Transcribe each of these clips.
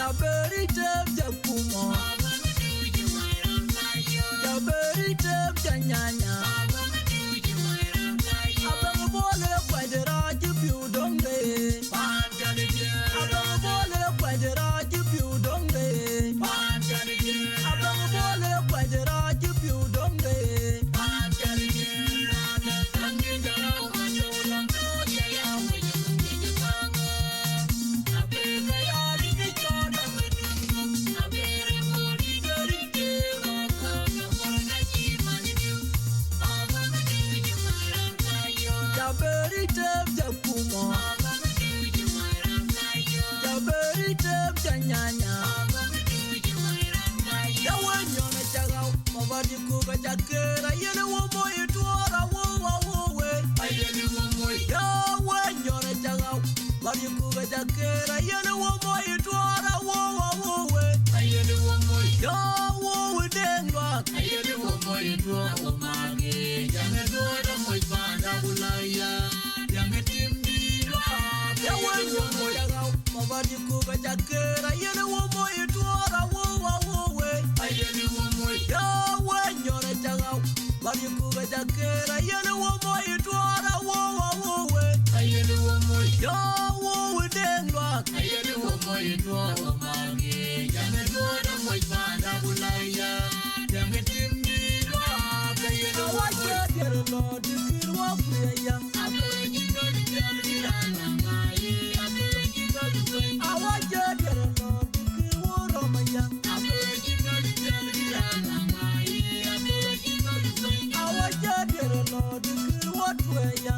Jaberi tep jakumo, Jaberi tep janyanya. Abang bole kwajera jibiu donge, Abang bole kwajera jibiu donge, Abang bole kwajera jibiu donge. Jaberi tep jakumo, Jaberi tep janyanya. Yawanyona chagao, mabadi kuga jakera. Yele womo itwara wowe. Yawanyona chagao, mabadi kuga jakera. Yele womo itwara wowe. Yawo dengwa, yawanyona chagao, mabadi kuga jakera. Yele womo itwara wowe. Yawanyona chagao, mabadi kuga jakera. Yele womo itwara wowe. Yawo dengwa, awaje dero lo dikirwa kuya. Awaje dero lo dikirwa romaya. Awaje dero lo dikirwa tuya.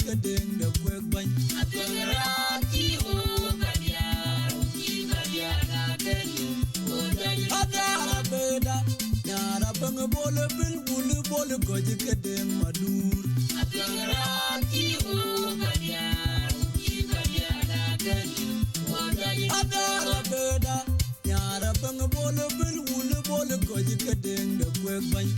ka deng da kwek bany. Adara beda, nyara bang bole bil bulu bole goji ka deng madur. Adara beda, nyara bang bole bil bulu bole goji ka deng da kwek bany.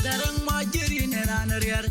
Darang majeri neran riar